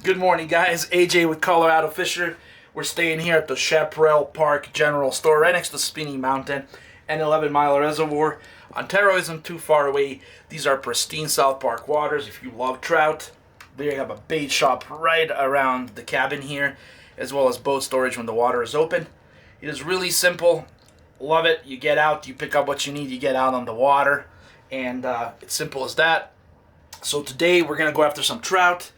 Good morning, guys. AJ with Colorado Fisher. We're staying here at the Chaparral Park General Store right next to Spinning Mountain and 11 Mile Reservoir. Ontario isn't too far away. These are pristine South Park waters. If you love trout, they have a bait shop right around the cabin here, as well as boat storage when the water is open. It is really simple. Love it. You get out, you pick up what you need, you get out on the water, and it's simple as that. So today we're going to go after some trout.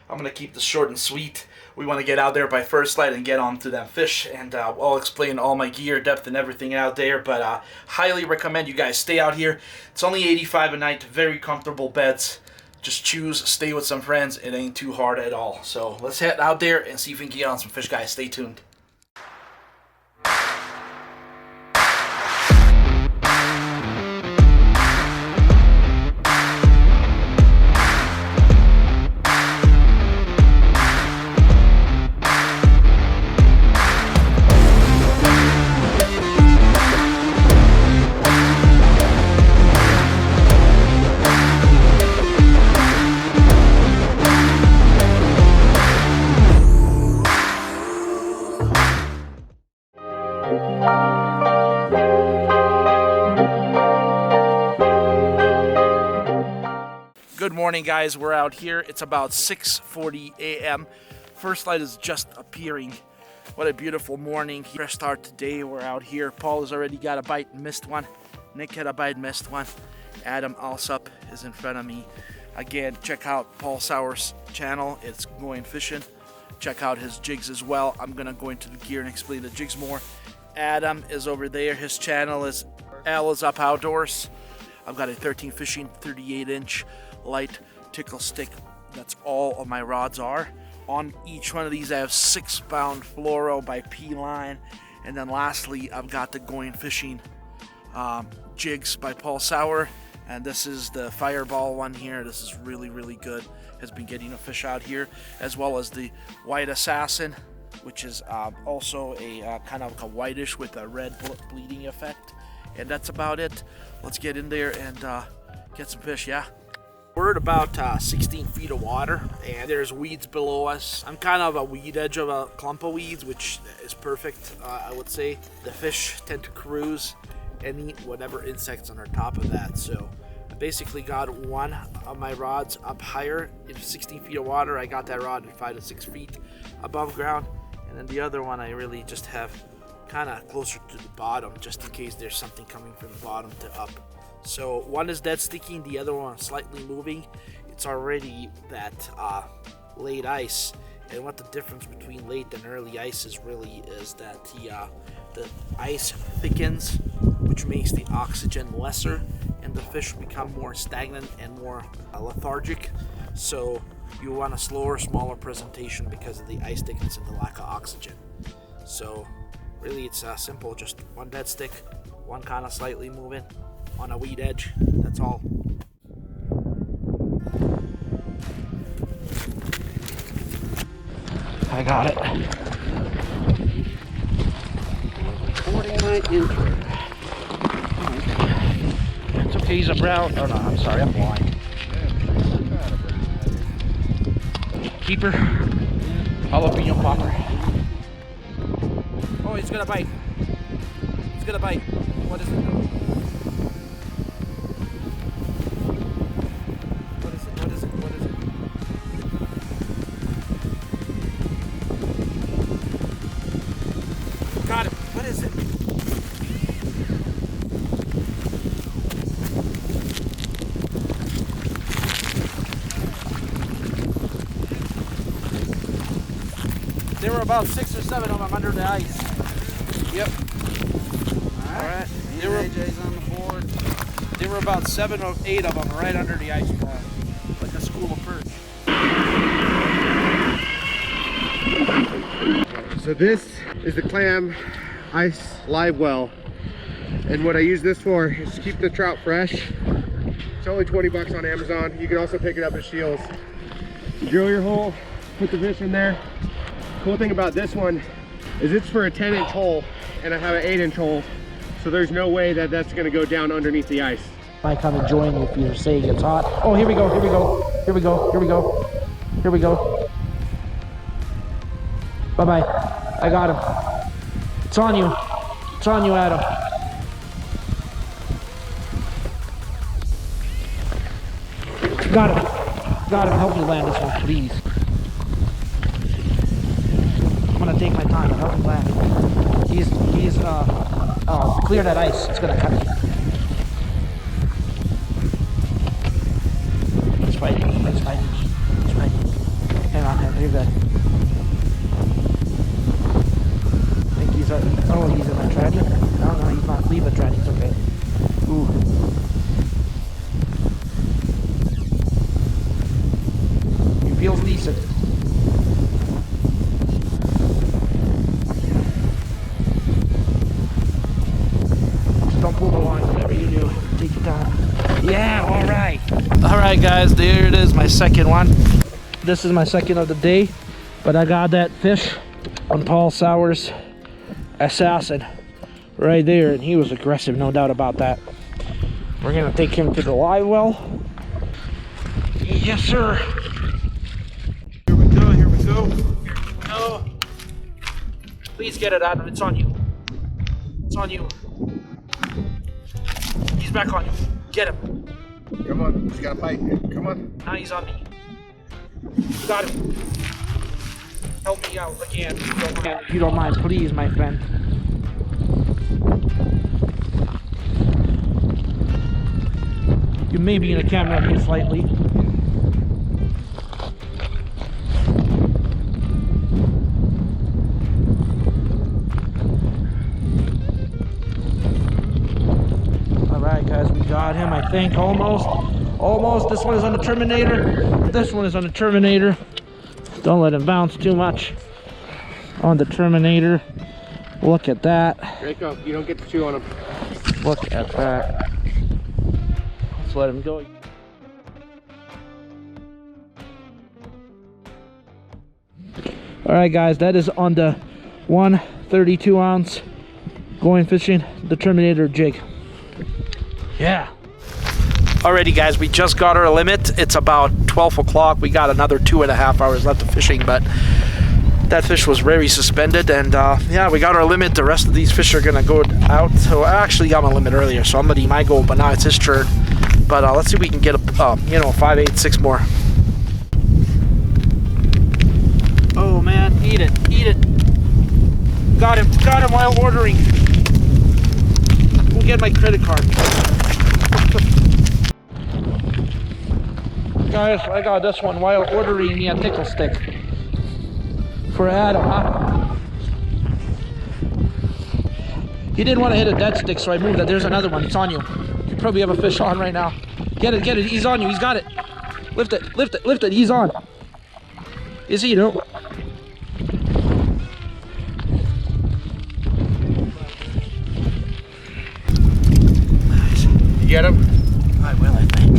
I'm going to keep this short and sweet. We want to get out there by first light and get on to them fish, and I'll explain all my gear, depth, and everything out there, but highly recommend you guys stay out here. It's only $85 a night, very comfortable beds. Just choose, stay with some friends. It ain't too hard at all. So let's head out there and see if we can get on some fish, guys. Stay tuned. Good morning, guys. We're out here. It's about 6:40 a.m. First light is just appearing. What a beautiful morning. Fresh start today. We're out here. Paul has already got a bite and missed one. Nick had a bite and missed one. Adam Alsup is in front of me. Again, check out Paul Sauer's channel. It's Going Fishing. Check out his jigs as well. I'm going to go into the gear and explain the jigs more. Adam is over there. His channel is Al is Up Outdoors. I've got a 13 fishing 38-inch light tickle stick. That's all of my rods are. On each one of these I have 6-pound fluoro by P-Line, and then lastly I've got the Going Fishing jigs by Paul Sauer, and this is the Fireball one here. This is really good. Has been getting a fish out here, as well as the White Assassin, which is also a kind of like a whitish with a red bleeding effect. And that's about it. Let's get in there and get some fish. Yeah, we're at about 16 feet of water, and there's weeds below us. I'm kind of a weed edge of a clump of weeds, which is perfect, I would say. The fish tend to cruise and eat whatever insects on top of that. So I basically got one of my rods up higher in 16 feet of water. I got that rod at 5 to 6 feet above ground, and then the other one I really just have kind of closer to the bottom, just in case there's something coming from the bottom to up. So one is dead sticking, the other one is slightly moving. It's already that late ice, and what the difference between late and early ice is really is that the ice thickens, which makes the oxygen lesser, and the fish become more stagnant and more lethargic. So you want a slower, smaller presentation because of the ice thickness and the lack of oxygen. So really it's simple, just one dead stick, one kind of slightly moving on a weed edge. That's all. I got it. 49 inch. It's okay, he's a brown. Oh no, I'm sorry, I'm blind. Keeper. Jalapeno popper. Oh, he's gonna bite. He's gonna bite. What is it? Got it. What is it? There were about 6 or 7 of them under the ice. Yep. Alright. AJ's on the board. There were about 7 or 8 of them right under the ice, like a school of perch. So this is the clam ice live well, and what I use this for is to keep the trout fresh. It's only 20 bucks on Amazon. You can also pick it up at Shields. You drill your hole, put the fish in there. Cool thing about this one is it's for a 10-inch hole, and I have an 8-inch hole, so there's no way that that's going to go down underneath the ice. I come and join you if you're saying it's hot. Oh, here we go, here we go, here we go, here we go, here we go. Bye-bye. I got him. It's on you. It's on you, Adam. Got him. Got him. Help me land this one, please. I'm gonna take my time and help him land. He's oh, clear that ice. It's gonna cut me. He's fighting. He's fighting. He's fighting. Hang on, you're good. I think he's oh, he's in a tragic. No, he's not. Leave a tragic. It's okay. Ooh. He feels decent. Don't pull the line, whatever you do. Take your time. Yeah, alright. Alright guys, there it is, my second one. This is my second of the day, but I got that fish on Paul Sauer's assassin right there, and he was aggressive, no doubt about that. We're gonna take him to the live well. Yes, sir. Here we go, here we go, here we go. Please get it, Adam, it's on you. It's on you. He's back on you. Get him. Come on, he's got a bite. Come on. Now he's on me. You got him. Help me out again. If you don't mind, please, my friend. You may be in the camera here slightly. Alright guys, we got him, I think, almost. Almost. This one is on the Terminator. This one is on the Terminator. Don't let him bounce too much. On the Terminator. Look at that. Draco, you don't get to chew on him. Look at that. Let's let him go. Alright guys, that is on the 132 ounce going fishing, the Terminator jig. Yeah. Alrighty guys, we just got our limit. It's about 12 o'clock. We got another 2.5 hours left of fishing, but that fish was very suspended, and yeah, we got our limit. The rest of these fish are gonna go out. So I actually got my limit earlier, so I'm letting my go, but now it's his turn. But let's see if we can get you know, 5, 8, 6 more. Oh man, eat it, eat it. Got him while ordering. We'll get my credit card. Guys, I got this one while ordering me a tickle stick for Adam, huh? He didn't want to hit a dead stick, so I moved it. There's another one. It's on you. You probably have a fish on right now. Get it, get it. He's on you. He's got it. Lift it, lift it, lift it. He's on. Is he? No. Nice. You get him? I will, I think.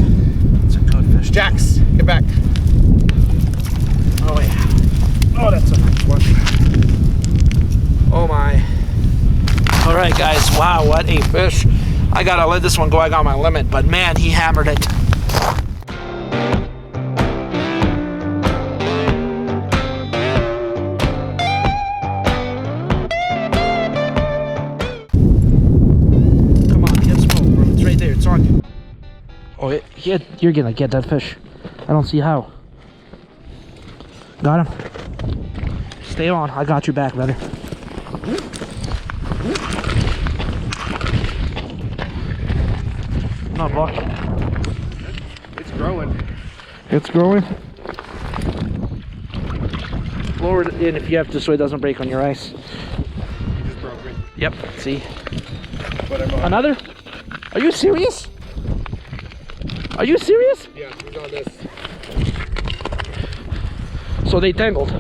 It's a good fish. Jax, get back. Oh yeah. Oh, that's a nice one. Oh my. All right, guys. Wow, what a fish. I gotta let this one go. I got my limit, but man, he hammered it. Come on, get smoke, bro. It's right there. It's on you. Oh, you're gonna get that fish. I don't see how. Got him. Stay on. I got you back, brother. Not buck. It's growing. It's growing. Lower it in if you have to, so it doesn't break on your ice. It's broken. Yep. See. But I'm on. Another? Are you serious? Are you serious? Yeah, he's on this. So they tangled.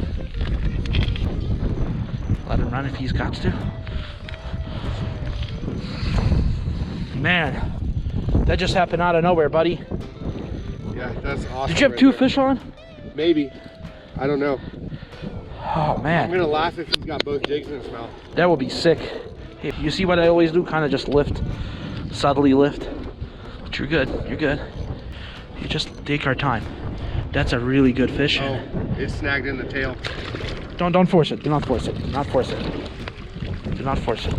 Let him run if he's got to. Man, that just happened out of nowhere, buddy. Yeah, that's awesome. Did you have two fish on? Maybe. I don't know. Oh man. I'm gonna laugh if he's got both jigs in his mouth. That would be sick. Hey, you see what I always do? Kind of just lift, subtly lift. But you're good. You're good. You just take our time. That's a really good fish. Oh, it's snagged in the tail. Don't force it. Do not force it. Do not force it. Do not force it.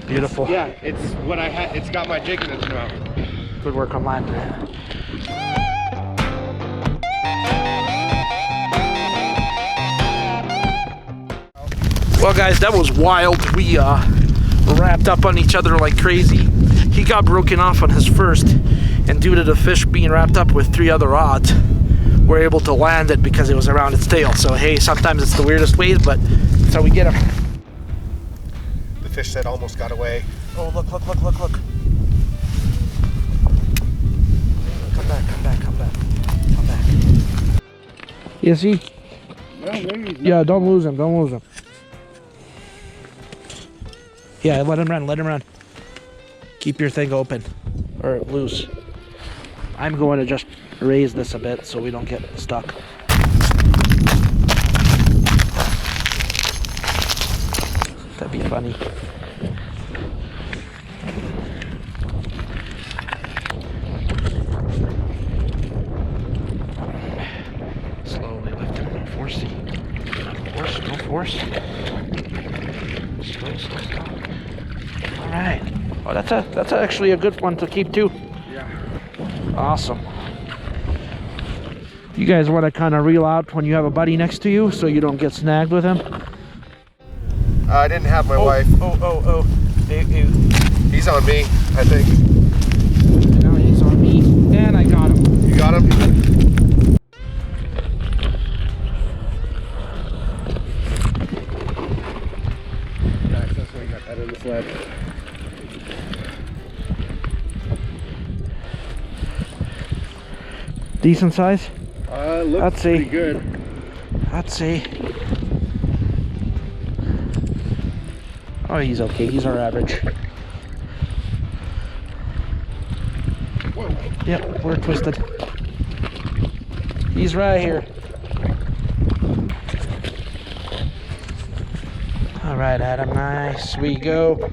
Beautiful. Yeah, it's what I had. It's got my jig in its mouth. Good work on line. Well, guys, that was wild. We wrapped up on each other like crazy. He got broken off on his first, and due to the fish being wrapped up with 3 other rods, we're able to land it because it was around its tail. So hey, sometimes it's the weirdest ways, but that's how we get them. The fish that almost got away. Oh, look. Come back. Is he? Yeah, don't lose him. Yeah, let him run. Keep your thing open or loose. I'm going to just raise this a bit so we don't get stuck. That'd be funny. Slowly lift him. No force. Slow. All right. Oh, that's actually a good one to keep too. Yeah. Awesome. You guys want to kind of reel out when you have a buddy next to you so you don't get snagged with him? I didn't have my wife. Oh. He's on me, I think. Now he's on me. And I got him. You got him? Nice, that's why you got that in the sled. Decent size? Looks Let's see. pretty good. Let's see. Oh, he's okay. He's our average. Whoa. Yep, we're twisted. He's right here. All right, Adam. Nice. We go.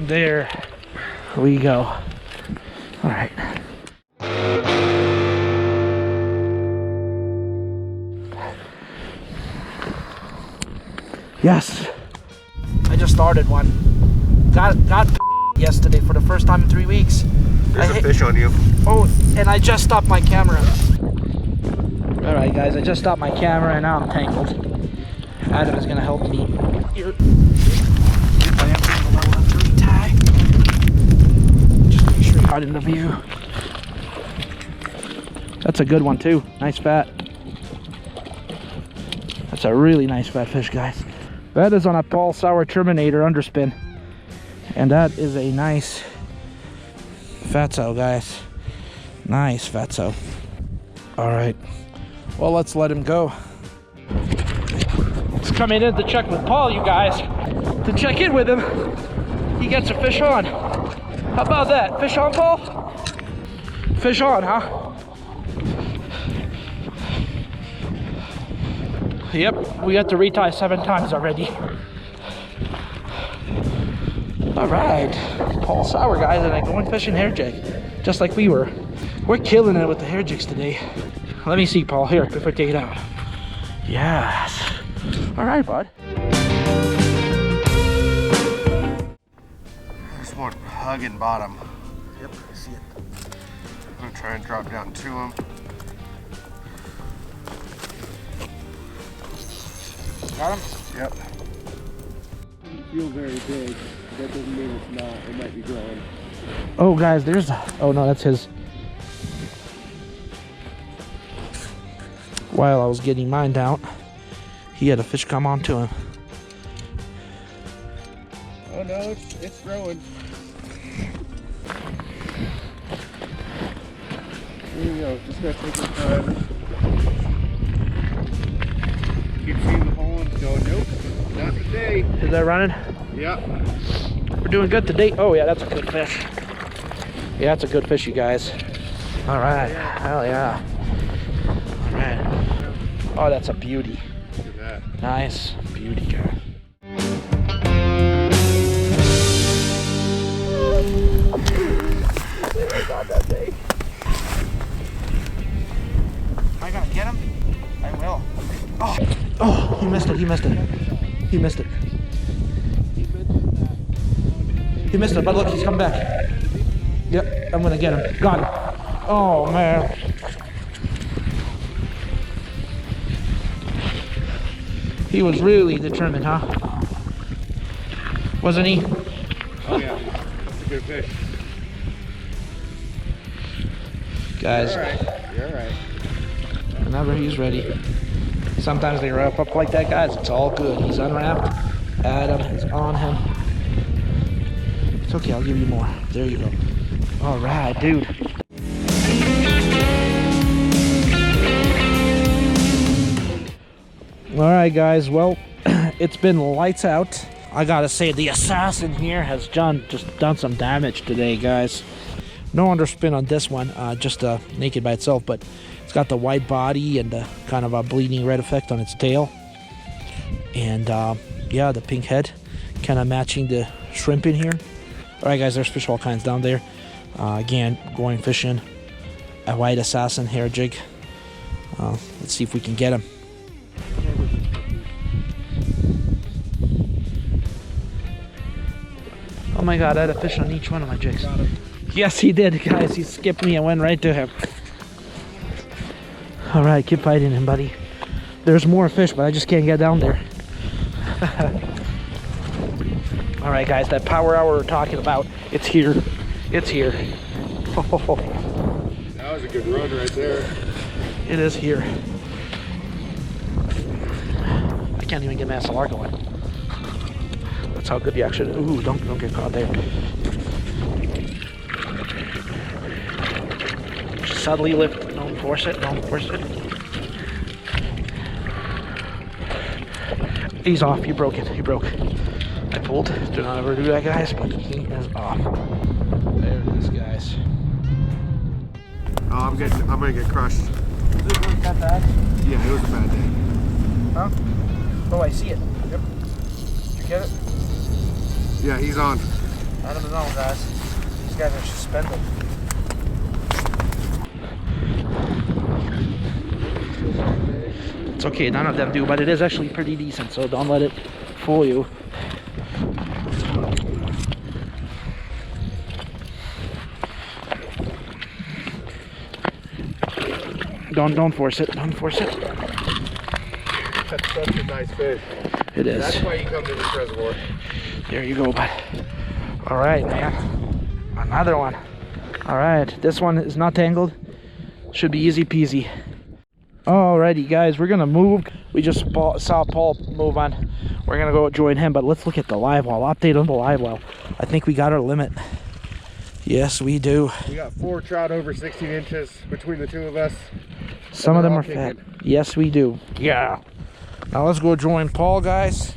There we go. All right. Yes. I just started one. Got yesterday for the first time in 3 weeks. There's a fish on you. Oh, and I just stopped my camera. All right, guys, I just stopped my camera and now I'm tangled. Adam is gonna help me. Here. I am going to retie. Just make sure you're out in the view. That's a good one too. Nice fat. That's a really nice fat fish, guys. That is on a Paul Sauer Terminator underspin. And that is a nice fatso, guys. Nice fatso. All right. Well, let's let him go. It's coming in to check with Paul, you guys. To check in with him. He gets a fish on. How about that? Fish on, Paul? Fish on, huh? Yep, we got to retie 7 times already. All right, Paul Sauer, guys, and I'm going fishing hair jig, just like we were. We're killing it with the hair jigs today. Let me see, Paul, here, before I take it out. Yes. All right, bud. There's one hugging bottom. Yep, I see it. I'm gonna try and drop down to him. Got him? Yep. You feel very big. That doesn't mean it's not. It might be growing. Oh, guys, there's a... Oh, no, that's his. While I was getting mine down, he had a fish come onto him. Oh no, it's growing. There you go. Just gotta take some time. Keep seeing the hole and go, nope, not today. Is that running? Yep. We're doing good today. Oh, yeah, that's a good fish. Yeah, that's a good fish, you guys. All right. Hell yeah. All right. Oh, that's a beauty. Look at that. Nice. Beauty, guy. Oh, God, that's today. Am I gonna get him? I will. Oh, oh, he missed it, he missed it. He missed it. He missed it, but look, he's coming back. Yep, I'm gonna get him. Got him. Oh, man. He was really determined, huh? Wasn't he? Oh yeah, good fish. Guys, You're alright, you're alright. whenever he's ready. Sometimes they wrap up like that, guys. It's all good. He's unwrapped. Adam is on him. It's okay, I'll give you more. There you go. All right, dude. All right, guys. Well, it's been lights out. I gotta say, the assassin here has just done some damage today, guys. No underspin on this one, just naked by itself, but it's got the white body and kind of a bleeding red effect on its tail. And yeah, the pink head kind of matching the shrimp in here. All right, guys, there's fish of all kinds down there. Again, going fishing, a white assassin hair jig. Let's see if we can get him. Oh my God, I had a fish on each one of my jigs. Yes, he did, guys. He skipped me and went right to him. All right, keep fighting him, buddy. There's more fish, but I just can't get down there. All right, guys, that power hour we're talking about, it's here. It's here. Oh, That was a good run right there. it is here. I can't even get my SLR going. That's how good the action is. Ooh, don't get caught there. Just subtly lift. Don't force it. Don't force it. He's off. You broke it. He broke. I pulled. Do not ever do that, guys. But he is off. There it is, guys. Oh, I'm gonna get crushed. Is it really that bad? Yeah, it was a bad day. Huh? Oh, I see it. Yep. Did you get it? Yeah, he's on. Adam is on, guys. These guys are suspended. It's okay, none of them do, but it is actually pretty decent, so don't let it fool you. Don't force it. Don't force it. That's such a nice fish. It is. That's why you come to this reservoir. There you go, bud. All right, man. Another one. All right, this one is not tangled. Should be easy peasy. Alrighty, guys, we're gonna move. We just saw Paul move on. We're gonna go join him, but let's look at the live well. Update on the live well. I think we got our limit. Yes, we do. We got 4 trout over 16 inches between the two of us. Some of them are fat. Yes, we do. Yeah. Now let's go join Paul, guys,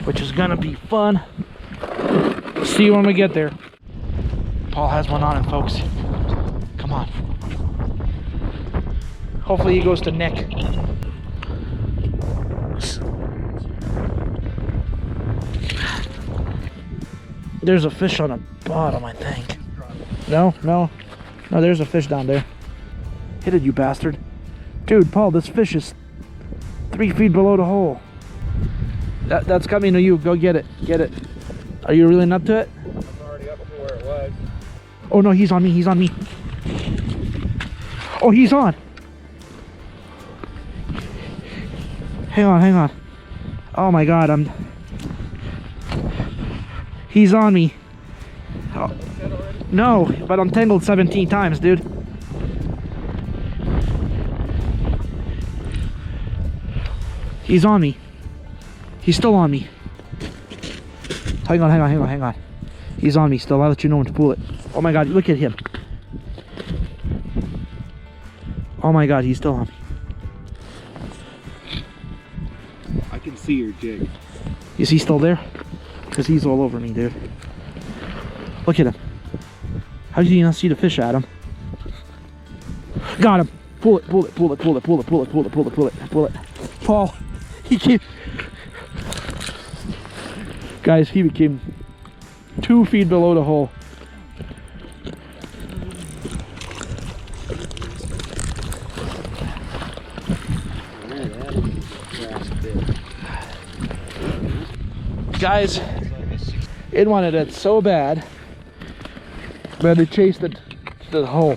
which is gonna be fun. See you when we get there. Paul has one on him, folks. Come on. Hopefully he goes to Nick. There's a fish on the bottom, I think. No, there's a fish down there. Hit it, you bastard. Dude, Paul, this fish is 3 feet below the hole. That's coming to you. Go get it. Get it. Are you reeling up to it? I'm already up to where it was. Oh no, he's on me. He's on me. Oh, he's on. Hang on. Oh my God, he's on me. Oh. No, but I'm tangled 17 times, dude. He's on me. He's still on me. Hang on. He's on me still. I'll let you know when to pull it. Oh my God, look at him. Oh my God, he's still on me. I can see your jig. Is he still there? Because he's all over me, dude. Look at him. How did you not see the fish, Adam? Got him. Pull it. Paul, he came. Guys, he became 2 feet below the hole. guys, it wanted it so bad, but it chased it to the hole.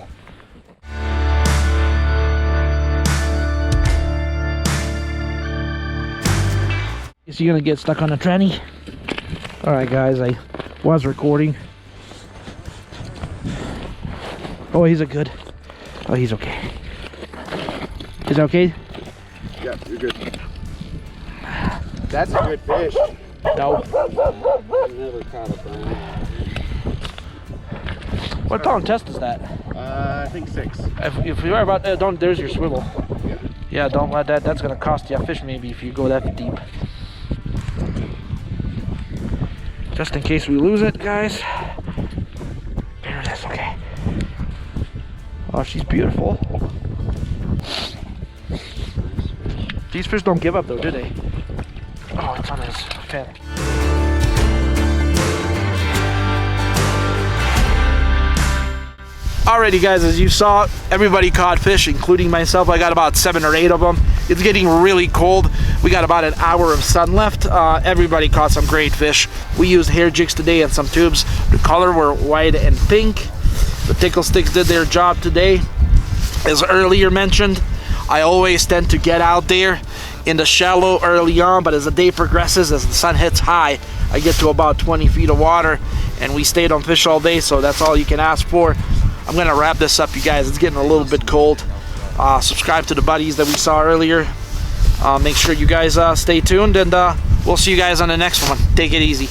Is he gonna get stuck on a tranny? All right, guys, I was recording. Oh, he's a good. Oh, he's okay. Is it okay? Yeah, you're good. That's a good fish. No. I've never caught a brine. What pound test is that? I think 6. If you are about, don't. There's your swivel. Yeah. Yeah, don't let that. That's gonna cost you a fish maybe if you go that deep. Just in case we lose it, guys. There it is. Okay. Oh, she's beautiful. These fish don't give up though, do they? Oh, it's on his fin. Alrighty, guys, as you saw, everybody caught fish, including myself. I got about 7 or 8 of them. It's getting really cold. We got about an hour of sun left. Everybody caught some great fish. We used hair jigs today and some tubes. The color were white and pink. The tickle sticks did their job today. As earlier mentioned, I always tend to get out there in the shallow early on, but as the day progresses, as the sun hits high, I get to about 20 feet of water, and we stayed on fish all day, so that's all you can ask for. I'm gonna wrap this up, you guys. It's getting a little bit cold. Subscribe to the buddies that we saw earlier. Make sure you guys stay tuned, and we'll see you guys on the next one. Take it easy.